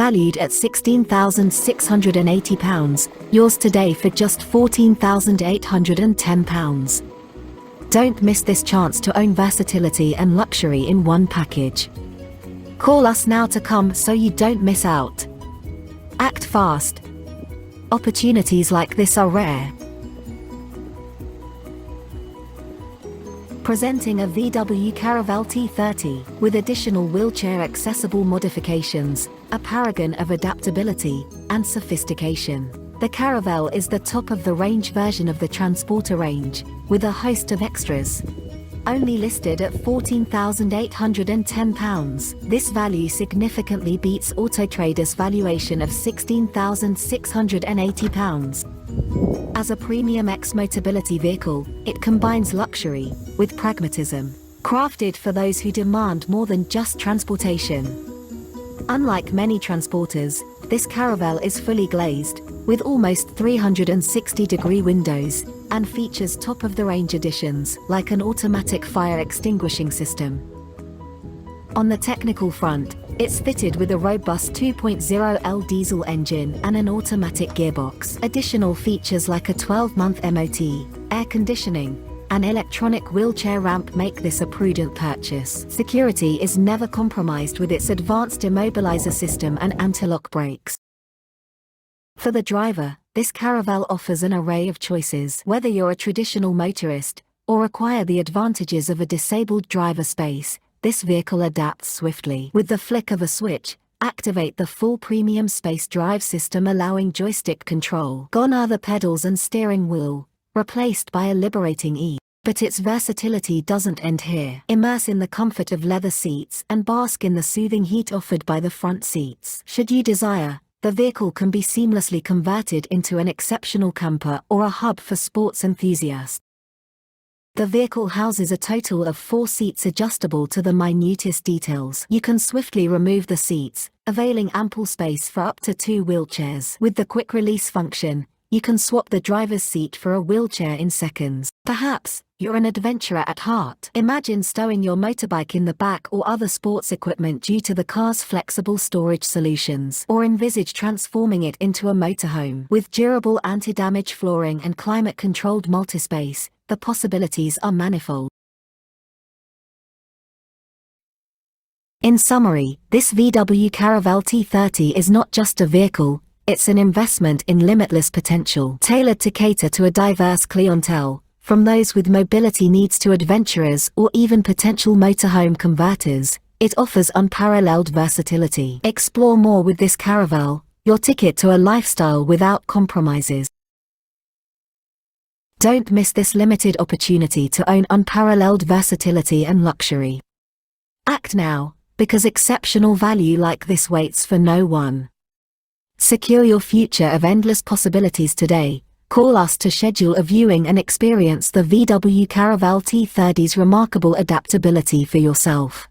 Valued at £16,680, yours today for just £14,810. Don't miss this chance to own versatility and luxury in one package. Call us now to come so you don't miss out. Act fast. Opportunities like this are rare. Presenting a VW Caravelle T30 with additional wheelchair-accessible modifications, a paragon of adaptability and sophistication. The Caravelle is the top-of-the-range version of the Transporter range, with a host of extras. Only listed at £14,810, this value significantly beats Autotrader's valuation of £16,680. As a premium ex-mobility vehicle, it combines luxury with pragmatism, crafted for those who demand more than just transportation. Unlike many transporters, this Caravelle is fully glazed, with almost 360-degree windows, and features top-of-the-range additions like an automatic fire extinguishing system. On the technical front, it's fitted with a robust 2.0L diesel engine and an automatic gearbox. Additional features like a 12-month MOT, air conditioning, and electronic wheelchair ramp make this a prudent purchase. Security is never compromised with its advanced immobiliser system and anti-lock brakes. For the driver, this Caravelle offers an array of choices. Whether you're a traditional motorist, or require the advantages of a disabled driver space, this vehicle adapts swiftly. With the flick of a switch, activate the full premium space drive system, allowing joystick control. Gone are the pedals and steering wheel, replaced by a liberating ease. But its versatility doesn't end here. Immerse in the comfort of leather seats and bask in the soothing heat offered by the front seats. Should you desire, the vehicle can be seamlessly converted into an exceptional camper or a hub for sports enthusiasts. The vehicle houses a total of 4 seats adjustable to the minutest details. You can swiftly remove the seats, availing ample space for up to 2 wheelchairs. With the quick release function, you can swap the driver's seat for a wheelchair in seconds. Perhaps you're an adventurer at heart. Imagine stowing your motorbike in the back or other sports equipment due to the car's flexible storage solutions. Or envisage transforming it into a motorhome. With durable anti-damage flooring and climate-controlled multispace, the possibilities are manifold. In summary, this VW Caravelle T30 is not just a vehicle, it's an investment in limitless potential. Tailored to cater to a diverse clientele, from those with mobility needs to adventurers or even potential motorhome converters, it offers unparalleled versatility. Explore more with this Caravelle, your ticket to a lifestyle without compromises. Don't miss this limited opportunity to own unparalleled versatility and luxury. Act now, because exceptional value like this waits for no one. Secure your future of endless possibilities today. Call us to schedule a viewing and experience the VW Caravelle T30's remarkable adaptability for yourself.